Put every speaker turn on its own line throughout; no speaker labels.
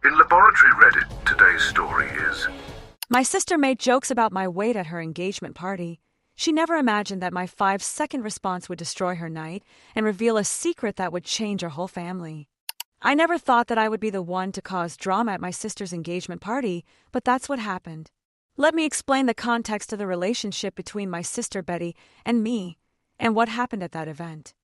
In Laboratory Reddit, today's story is...
My sister made jokes about my weight at her engagement party. She never imagined that my 5-second response would destroy her night and reveal a secret that would change our whole family. I never thought that I would be the one to cause drama at my sister's engagement party, but that's what happened. Let me explain the context of the relationship between my sister Betty and me, and what happened at that event.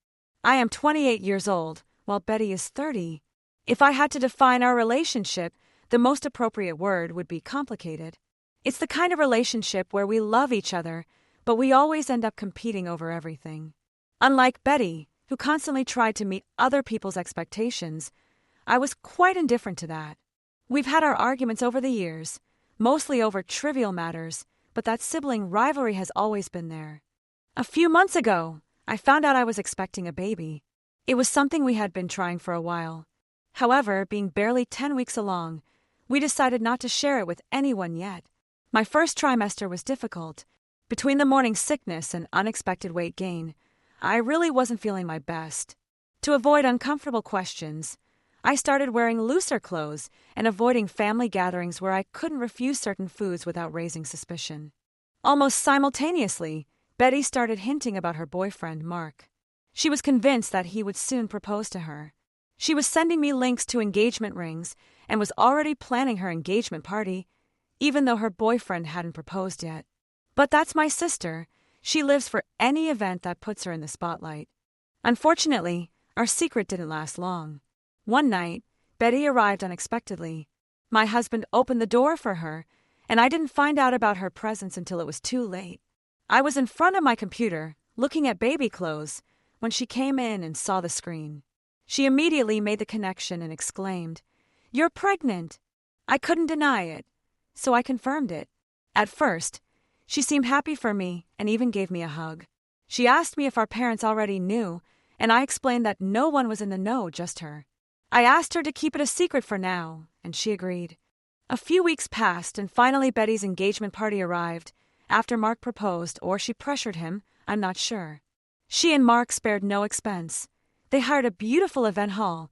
I am 28 years old, while Betty is 30. If I had to define our relationship, the most appropriate word would be complicated. It's the kind of relationship where we love each other, but we always end up competing over everything. Unlike Betty, who constantly tried to meet other people's expectations, I was quite indifferent to that. We've had our arguments over the years, mostly over trivial matters, but that sibling rivalry has always been there. A few months ago, I found out I was expecting a baby. It was something we had been trying for a while. However, being barely 10 weeks along, we decided not to share it with anyone yet. My first trimester was difficult. Between the morning sickness and unexpected weight gain, I really wasn't feeling my best. To avoid uncomfortable questions, I started wearing looser clothes and avoiding family gatherings where I couldn't refuse certain foods without raising suspicion. Almost simultaneously, Betty started hinting about her boyfriend, Mark. She was convinced that he would soon propose to her. She was sending me links to engagement rings and was already planning her engagement party, even though her boyfriend hadn't proposed yet. But that's my sister. She lives for any event that puts her in the spotlight. Unfortunately, our secret didn't last long. One night, Betty arrived unexpectedly. My husband opened the door for her, and I didn't find out about her presence until it was too late. I was in front of my computer, looking at baby clothes, when she came in and saw the screen. She immediately made the connection and exclaimed, "You're pregnant!" I couldn't deny it, so I confirmed it. At first, she seemed happy for me and even gave me a hug. She asked me if our parents already knew, and I explained that no one was in the know, just her. I asked her to keep it a secret for now, and she agreed. A few weeks passed, and finally Betty's engagement party arrived. After Mark proposed, or she pressured him, I'm not sure. She and Mark spared no expense. They hired a beautiful event hall,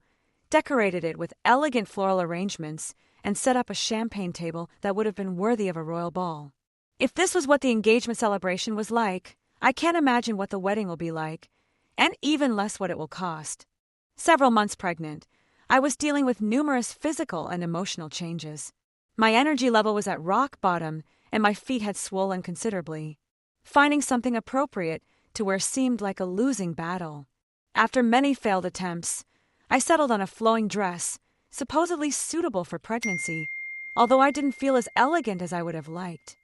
decorated it with elegant floral arrangements, and set up a champagne table that would have been worthy of a royal ball. If this was what the engagement celebration was like, I can't imagine what the wedding will be like, and even less what it will cost. Several months pregnant, I was dealing with numerous physical and emotional changes. My energy level was at rock bottom, and my feet had swollen considerably. Finding something appropriate to wear seemed like a losing battle. After many failed attempts, I settled on a flowing dress, supposedly suitable for pregnancy, although I didn't feel as elegant as I would have liked.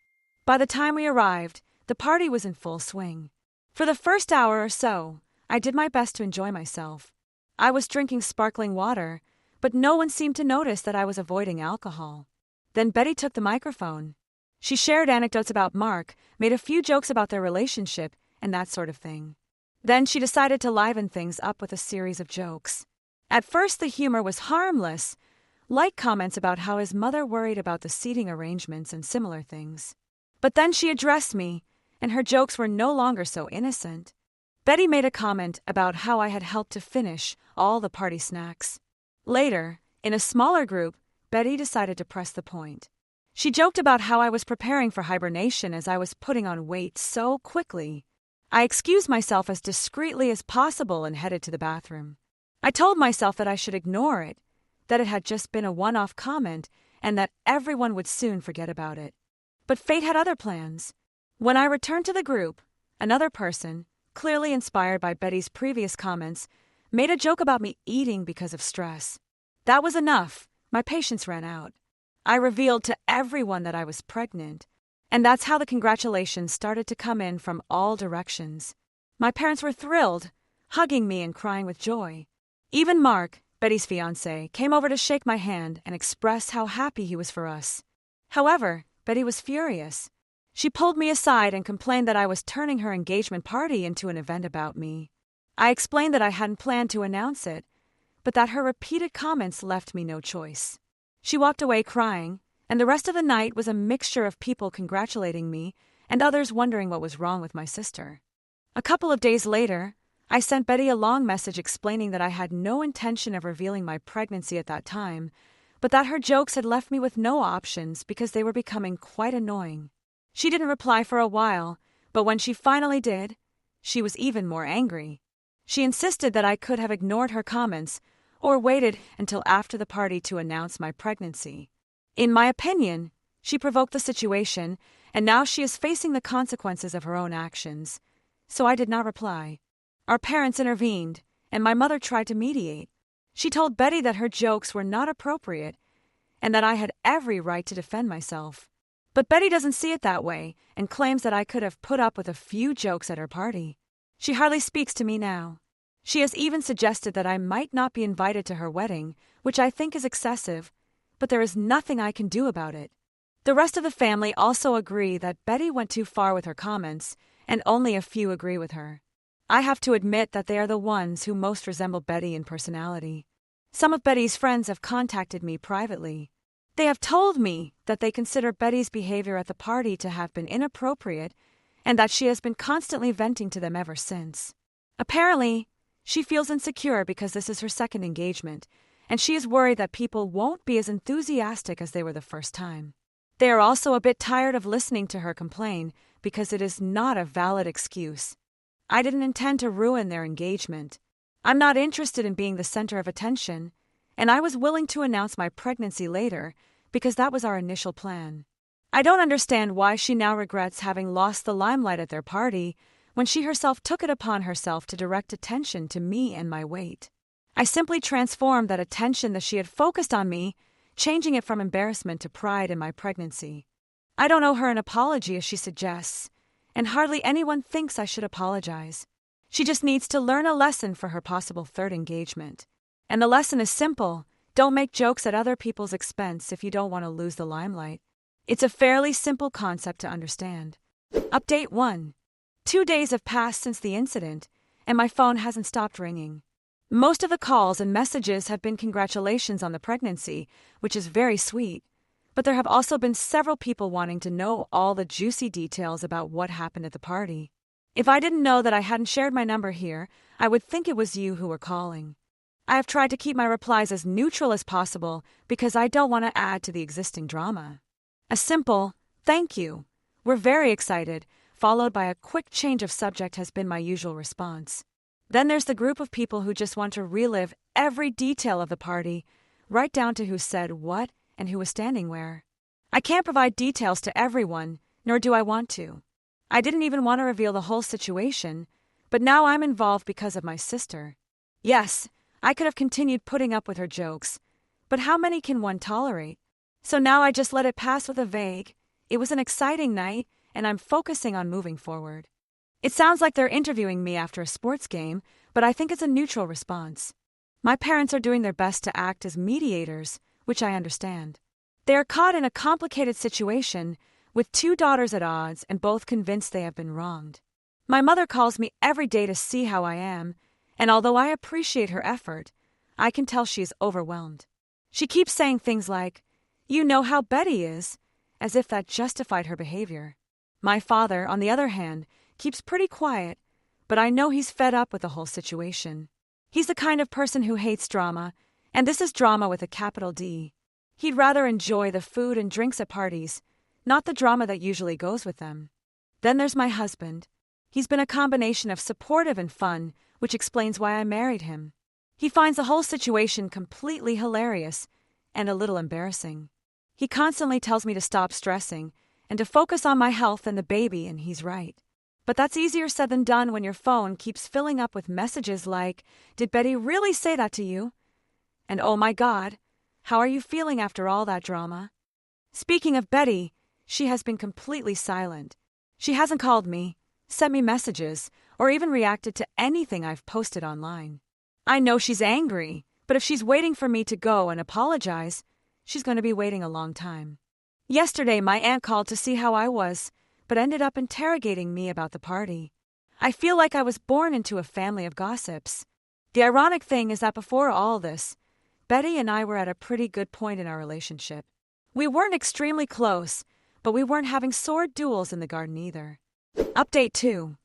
By the time we arrived, the party was in full swing. For the first hour or so, I did my best to enjoy myself. I was drinking sparkling water, but no one seemed to notice that I was avoiding alcohol. Then Betty took the microphone. She shared anecdotes about Mark, made a few jokes about their relationship, and that sort of thing. Then she decided to liven things up with a series of jokes. At first the humor was harmless, light comments about how his mother worried about the seating arrangements and similar things. But then she addressed me, and her jokes were no longer so innocent. Betty made a comment about how I had helped to finish all the party snacks. Later, in a smaller group, Betty decided to press the point. She joked about how I was preparing for hibernation as I was putting on weight so quickly. I excused myself as discreetly as possible and headed to the bathroom. I told myself that I should ignore it, that it had just been a one-off comment, and that everyone would soon forget about it. But fate had other plans. When I returned to the group, another person, clearly inspired by Betty's previous comments, made a joke about me eating because of stress. That was enough. My patience ran out. I revealed to everyone that I was pregnant, and that's how the congratulations started to come in from all directions. My parents were thrilled, hugging me and crying with joy. Even Mark, Betty's fiancé, came over to shake my hand and express how happy he was for us. However, Betty was furious. She pulled me aside and complained that I was turning her engagement party into an event about me. I explained that I hadn't planned to announce it, but that her repeated comments left me no choice. She walked away crying, and the rest of the night was a mixture of people congratulating me and others wondering what was wrong with my sister. A couple of days later, I sent Betty a long message explaining that I had no intention of revealing my pregnancy at that time, but that her jokes had left me with no options because they were becoming quite annoying. She didn't reply for a while, but when she finally did, she was even more angry. She insisted that I could have ignored her comments or waited until after the party to announce my pregnancy. In my opinion, she provoked the situation, and now she is facing the consequences of her own actions. So I did not reply. Our parents intervened, and my mother tried to mediate. She told Betty that her jokes were not appropriate and that I had every right to defend myself. But Betty doesn't see it that way and claims that I could have put up with a few jokes at her party. She hardly speaks to me now. She has even suggested that I might not be invited to her wedding, which I think is excessive, but there is nothing I can do about it. The rest of the family also agree that Betty went too far with her comments, and only a few agree with her. I have to admit that they are the ones who most resemble Betty in personality. Some of Betty's friends have contacted me privately. They have told me that they consider Betty's behavior at the party to have been inappropriate and that she has been constantly venting to them ever since. Apparently, she feels insecure because this is her second engagement, and she is worried that people won't be as enthusiastic as they were the first time. They are also a bit tired of listening to her complain because it is not a valid excuse. I didn't intend to ruin their engagement. I'm not interested in being the center of attention, and I was willing to announce my pregnancy later because that was our initial plan. I don't understand why she now regrets having lost the limelight at their party when she herself took it upon herself to direct attention to me and my weight. I simply transformed that attention that she had focused on me, changing it from embarrassment to pride in my pregnancy. I don't owe her an apology as she suggests, and hardly anyone thinks I should apologize. She just needs to learn a lesson for her possible third engagement. And the lesson is simple: don't make jokes at other people's expense if you don't want to lose the limelight. It's a fairly simple concept to understand. Update 1. 2 days have passed since the incident, and my phone hasn't stopped ringing. Most of the calls and messages have been congratulations on the pregnancy, which is very sweet, but there have also been several people wanting to know all the juicy details about what happened at the party. If I didn't know that I hadn't shared my number here, I would think it was you who were calling. I have tried to keep my replies as neutral as possible because I don't want to add to the existing drama. A simple, "Thank you. We're very excited," followed by a quick change of subject has been my usual response. Then there's the group of people who just want to relive every detail of the party, right down to who said what and who was standing where. I can't provide details to everyone, nor do I want to. I didn't even want to reveal the whole situation, but now I'm involved because of my sister. Yes, I could have continued putting up with her jokes, but how many can one tolerate? So now I just let it pass with a vague, "It was an exciting night, and I'm focusing on moving forward." It sounds like they're interviewing me after a sports game, but I think it's a neutral response. My parents are doing their best to act as mediators, which I understand. They are caught in a complicated situation, with 2 daughters at odds and both convinced they have been wronged. My mother calls me every day to see how I am, and although I appreciate her effort, I can tell she is overwhelmed. She keeps saying things like, "You know how Betty is," as if that justified her behavior. My father, on the other hand, keeps pretty quiet, but I know he's fed up with the whole situation. He's the kind of person who hates drama, and this is drama with a capital D. He'd rather enjoy the food and drinks at parties, not the drama that usually goes with them. Then there's my husband. He's been a combination of supportive and fun, which explains why I married him. He finds the whole situation completely hilarious and a little embarrassing. He constantly tells me to stop stressing and to focus on my health and the baby, and he's right. But that's easier said than done when your phone keeps filling up with messages like, "Did Betty really say that to you?" And "Oh my God, how are you feeling after all that drama?" Speaking of Betty, she has been completely silent. She hasn't called me, sent me messages, or even reacted to anything I've posted online. I know she's angry, but if she's waiting for me to go and apologize, she's going to be waiting a long time. Yesterday, my aunt called to see how I was, but ended up interrogating me about the party. I feel like I was born into a family of gossips. The ironic thing is that before all this, Betty and I were at a pretty good point in our relationship. We weren't extremely close, but we weren't having sword duels in the garden either. Update 2.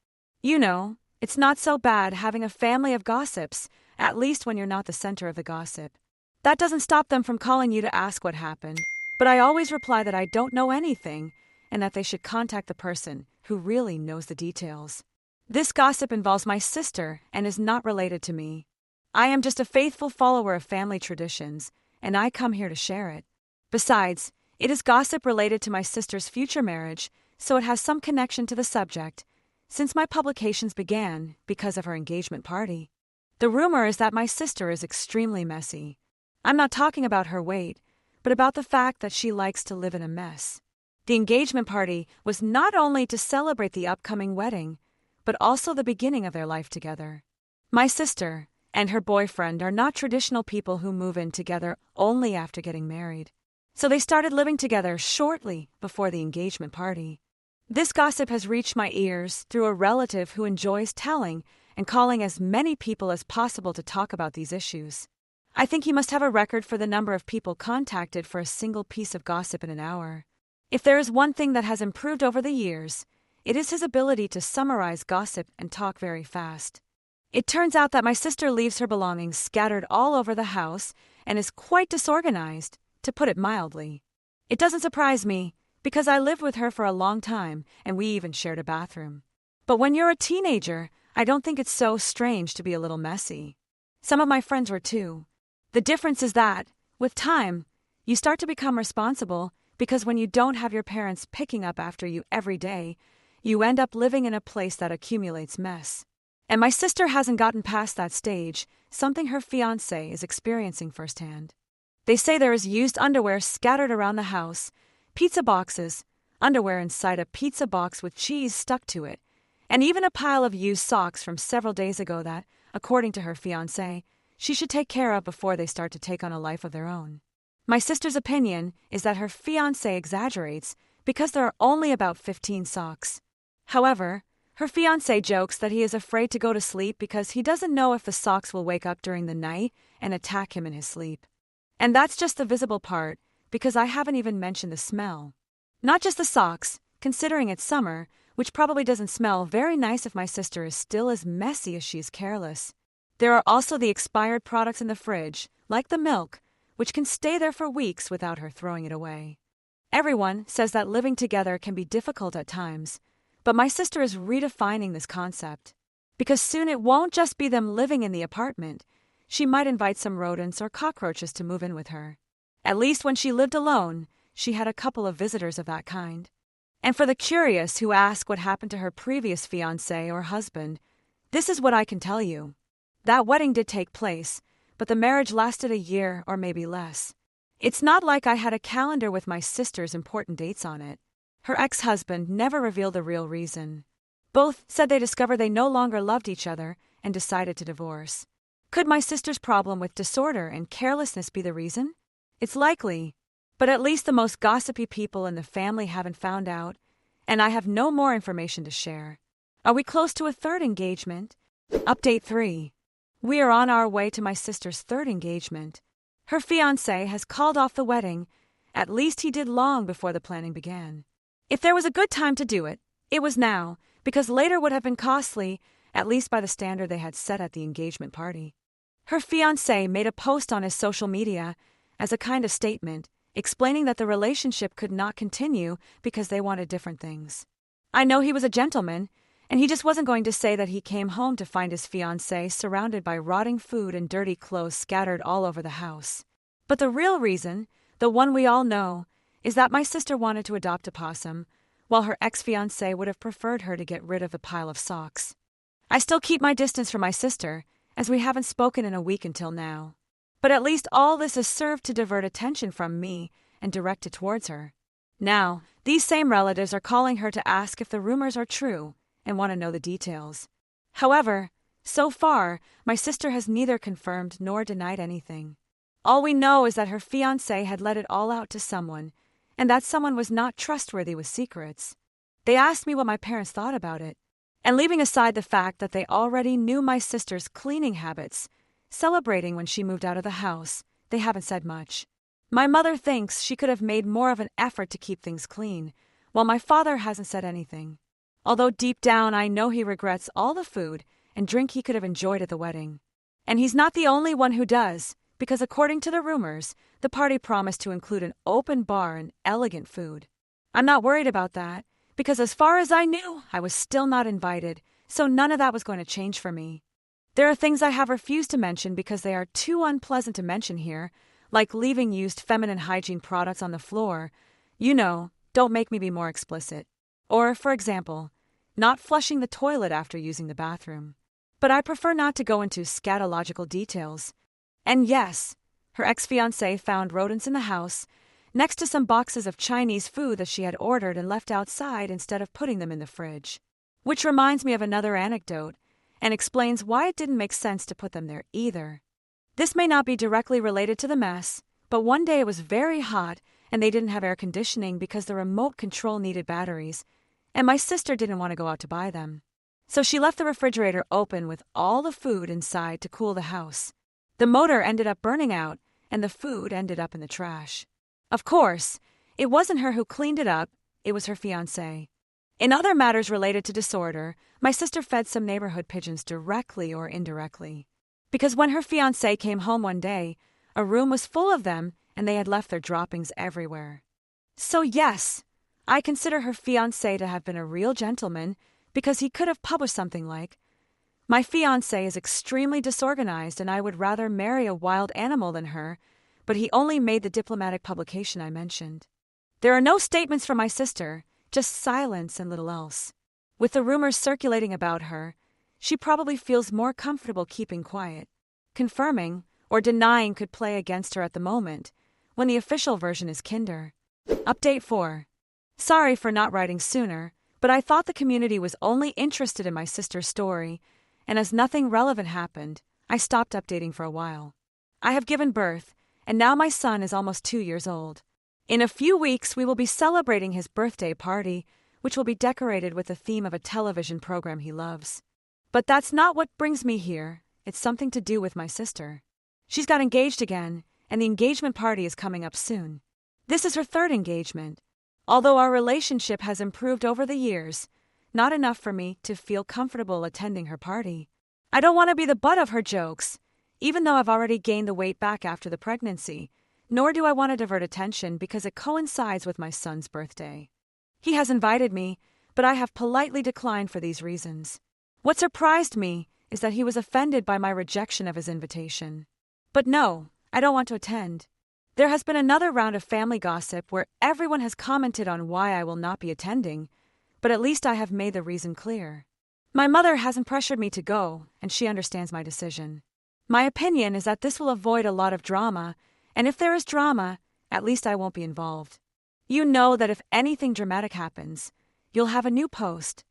You know, it's not so bad having a family of gossips, at least when you're not the center of the gossip. That doesn't stop them from calling you to ask what happened, but I always reply that I don't know anything and that they should contact the person who really knows the details. This gossip involves my sister and is not related to me. I am just a faithful follower of family traditions, and I come here to share it. Besides, it is gossip related to my sister's future marriage, so it has some connection to the subject, since my publications began because of her engagement party. The rumor is that my sister is extremely messy. I'm not talking about her weight, but about the fact that she likes to live in a mess. The engagement party was not only to celebrate the upcoming wedding, but also the beginning of their life together. My sister and her boyfriend are not traditional people who move in together only after getting married. So they started living together shortly before the engagement party. This gossip has reached my ears through a relative who enjoys telling and calling as many people as possible to talk about these issues. I think he must have a record for the number of people contacted for a single piece of gossip in an hour. If there is one thing that has improved over the years, it is his ability to summarize gossip and talk very fast. It turns out that my sister leaves her belongings scattered all over the house and is quite disorganized, to put it mildly. It doesn't surprise me, because I lived with her for a long time and we even shared a bathroom. But when you're a teenager, I don't think it's so strange to be a little messy. Some of my friends were too. The difference is that, with time, you start to become responsible because when you don't have your parents picking up after you every day, you end up living in a place that accumulates mess. And my sister hasn't gotten past that stage, something her fiancé is experiencing firsthand. They say there is used underwear scattered around the house, pizza boxes, underwear inside a pizza box with cheese stuck to it, and even a pile of used socks from several days ago that, according to her fiancé, she should take care of before they start to take on a life of their own. My sister's opinion is that her fiancé exaggerates because there are only about 15 socks. However, her fiancé jokes that he is afraid to go to sleep because he doesn't know if the socks will wake up during the night and attack him in his sleep. And that's just the visible part, because I haven't even mentioned the smell. Not just the socks, considering it's summer, which probably doesn't smell very nice if my sister is still as messy as she is careless. There are also the expired products in the fridge, like the milk, which can stay there for weeks without her throwing it away. Everyone says that living together can be difficult at times, but my sister is redefining this concept. Because soon it won't just be them living in the apartment. She might invite some rodents or cockroaches to move in with her. At least when she lived alone, she had a couple of visitors of that kind. And for the curious who ask what happened to her previous fiancé or husband, this is what I can tell you. That wedding did take place, but the marriage lasted a year or maybe less. It's not like I had a calendar with my sister's important dates on it. Her ex-husband never revealed the real reason. Both said they discovered they no longer loved each other and decided to divorce. Could my sister's problem with disorder and carelessness be the reason? It's likely, but at least the most gossipy people in the family haven't found out, and I have no more information to share. Are we close to a third engagement? Update 3. We are on our way to my sister's third engagement. Her fiancé has called off the wedding. At least he did long before the planning began. If there was a good time to do it, it was now, because later would have been costly, at least by the standard they had set at the engagement party. Her fiancé made a post on his social media as a kind of statement, explaining that the relationship could not continue because they wanted different things. I know he was a gentleman, and he just wasn't going to say that he came home to find his fiancée surrounded by rotting food and dirty clothes scattered all over the house. But the real reason, the one we all know, is that my sister wanted to adopt a possum, while her ex-fiancé would have preferred her to get rid of the pile of socks. I still keep my distance from my sister, as we haven't spoken in a week until now. But at least all this has served to divert attention from me and direct it towards her. Now, these same relatives are calling her to ask if the rumors are true and want to know the details. However, so far, my sister has neither confirmed nor denied anything. All we know is that her fiancé had let it all out to someone, and that someone was not trustworthy with secrets. They asked me what my parents thought about it, and leaving aside the fact that they already knew my sister's cleaning habits, celebrating when she moved out of the house, they haven't said much. My mother thinks she could have made more of an effort to keep things clean, while my father hasn't said anything. Although deep down I know he regrets all the food and drink he could have enjoyed at the wedding. And he's not the only one who does, because according to the rumors, the party promised to include an open bar and elegant food. I'm not worried about that, because as far as I knew, I was still not invited, so none of that was going to change for me. There are things I have refused to mention because they are too unpleasant to mention here, like leaving used feminine hygiene products on the floor. Don't make me be more explicit. Or, for example, not flushing the toilet after using the bathroom. But I prefer not to go into scatological details. And yes, her ex-fiancé found rodents in the house, next to some boxes of Chinese food that she had ordered and left outside instead of putting them in the fridge. Which reminds me of another anecdote, and explains why it didn't make sense to put them there either. This may not be directly related to the mess, but one day it was very hot and they didn't have air conditioning because the remote control needed batteries, and my sister didn't want to go out to buy them. So she left the refrigerator open with all the food inside to cool the house. The motor ended up burning out, and the food ended up in the trash. Of course, it wasn't her who cleaned it up, it was her fiancé. In other matters related to disorder, my sister fed some neighborhood pigeons directly or indirectly. Because when her fiancé came home one day, a room was full of them and they had left their droppings everywhere. So yes, I consider her fiancé to have been a real gentleman because he could have published something like, "My fiancé is extremely disorganized and I would rather marry a wild animal than her," but he only made the diplomatic publication I mentioned. There are no statements from my sister, just silence and little else. With the rumors circulating about her, she probably feels more comfortable keeping quiet. Confirming or denying could play against her at the moment, when the official version is kinder. Update 4. Sorry for not writing sooner, but I thought the community was only interested in my sister's story, and as nothing relevant happened, I stopped updating for a while. I have given birth, and now my son is almost 2 years old. In a few weeks, we will be celebrating his birthday party, which will be decorated with the theme of a television program he loves. But that's not what brings me here. It's something to do with my sister. She's got engaged again, and the engagement party is coming up soon. This is her third engagement. Although our relationship has improved over the years, not enough for me to feel comfortable attending her party. I don't want to be the butt of her jokes, even though I've already gained the weight back after the pregnancy, nor do I want to divert attention because it coincides with my son's birthday. He has invited me, but I have politely declined for these reasons. What surprised me is that he was offended by my rejection of his invitation. But no, I don't want to attend. There has been another round of family gossip where everyone has commented on why I will not be attending, but at least I have made the reason clear. My mother hasn't pressured me to go, and she understands my decision. My opinion is that this will avoid a lot of drama, and if there is drama, at least I won't be involved. You know that if anything dramatic happens, you'll have a new post.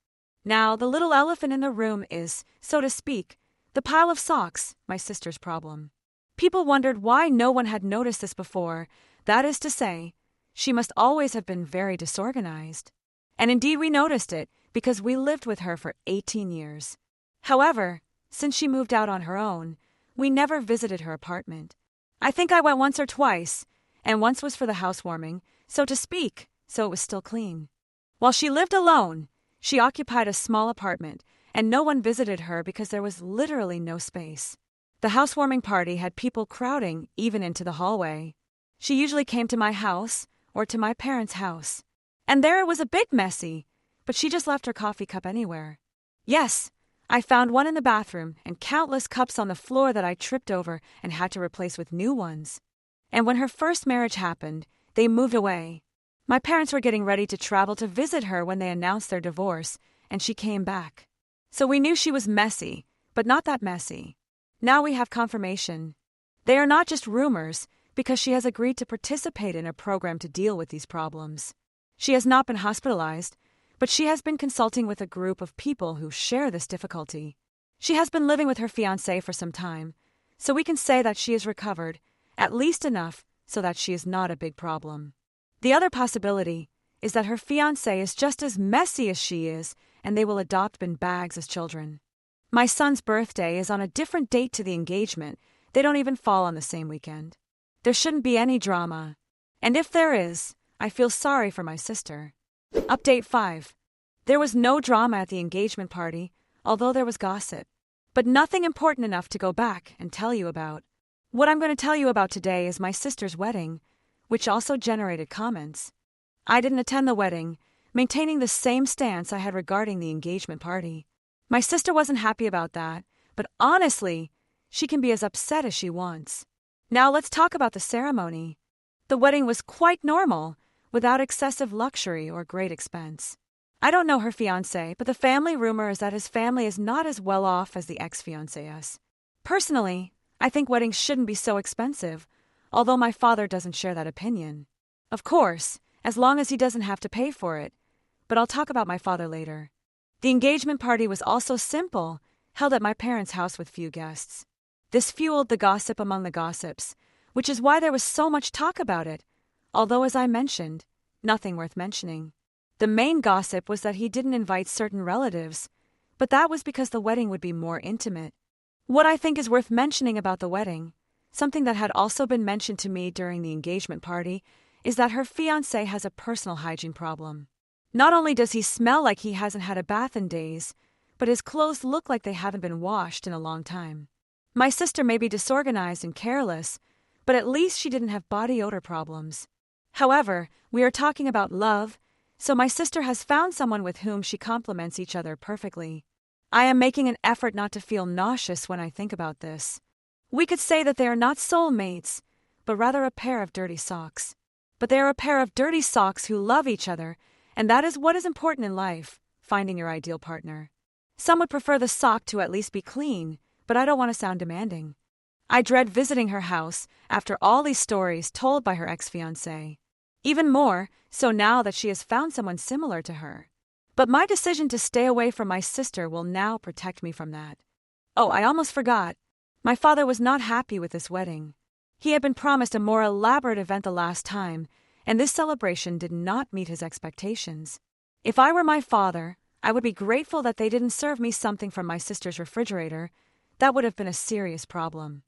Now, the little elephant in the room is, so to speak, the pile of socks, my sister's problem. People wondered why no one had noticed this before. That is to say, she must always have been very disorganized. And indeed we noticed it, because we lived with her for 18 years. However, since she moved out on her own, we never visited her apartment. I think I went once or twice, and once was for the housewarming, so to speak, so it was still clean. While she lived alone, she occupied a small apartment, and no one visited her because there was literally no space. The housewarming party had people crowding even into the hallway. She usually came to my house or to my parents' house. And there it was a bit messy, but she just left her coffee cup anywhere. Yes, I found one in the bathroom and countless cups on the floor that I tripped over and had to replace with new ones. And when her first marriage happened, they moved away. My parents were getting ready to travel to visit her when they announced their divorce, and she came back. So we knew she was messy, but not that messy. Now we have confirmation. They are not just rumors, because she has agreed to participate in a program to deal with these problems. She has not been hospitalized, but she has been consulting with a group of people who share this difficulty. She has been living with her fiancé for some time, so we can say that she is recovered, at least enough so that she is not a big problem. The other possibility is that her fiancé is just as messy as she is, and they will adopt in bags as children. My son's birthday is on a different date to the engagement. They don't even fall on the same weekend. There shouldn't be any drama. And if there is, I feel sorry for my sister. Update 5. There was no drama at the engagement party, although there was gossip. But nothing important enough to go back and tell you about. What I'm going to tell you about today is my sister's wedding, which also generated comments. I didn't attend the wedding, maintaining the same stance I had regarding the engagement party. My sister wasn't happy about that, but honestly, she can be as upset as she wants. Now let's talk about the ceremony. The wedding was quite normal, without excessive luxury or great expense. I don't know her fiancé, but the family rumor is that his family is not as well off as the ex-fiancé is. Personally, I think weddings shouldn't be so expensive, although my father doesn't share that opinion. Of course, as long as he doesn't have to pay for it, but I'll talk about my father later. The engagement party was also simple, held at my parents' house with few guests. This fueled the gossip among the gossips, which is why there was so much talk about it, although as I mentioned, nothing worth mentioning. The main gossip was that he didn't invite certain relatives, but that was because the wedding would be more intimate. What I think is worth mentioning about the wedding, something that had also been mentioned to me during the engagement party, is that her fiancé has a personal hygiene problem. Not only does he smell like he hasn't had a bath in days, but his clothes look like they haven't been washed in a long time. My sister may be disorganized and careless, but at least she didn't have body odor problems. However, we are talking about love, so my sister has found someone with whom she complements each other perfectly. I am making an effort not to feel nauseous when I think about this. We could say that they are not soulmates, but rather a pair of dirty socks. But they are a pair of dirty socks who love each other, and that is what is important in life, finding your ideal partner. Some would prefer the sock to at least be clean, but I don't want to sound demanding. I dread visiting her house after all these stories told by her ex-fiancé. Even more so now that she has found someone similar to her. But my decision to stay away from my sister will now protect me from that. Oh, I almost forgot. My father was not happy with this wedding. He had been promised a more elaborate event the last time, and this celebration did not meet his expectations. If I were my father, I would be grateful that they didn't serve me something from my sister's refrigerator. That would have been a serious problem.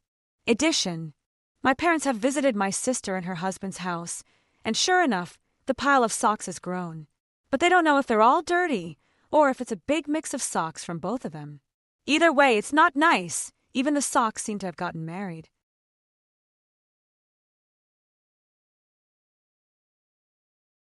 Addition, my parents have visited my sister and her husband's house, and sure enough, the pile of socks has grown. But they don't know if they're all dirty, or if it's a big mix of socks from both of them. Either way, it's not nice. Even the socks seem to have gotten married.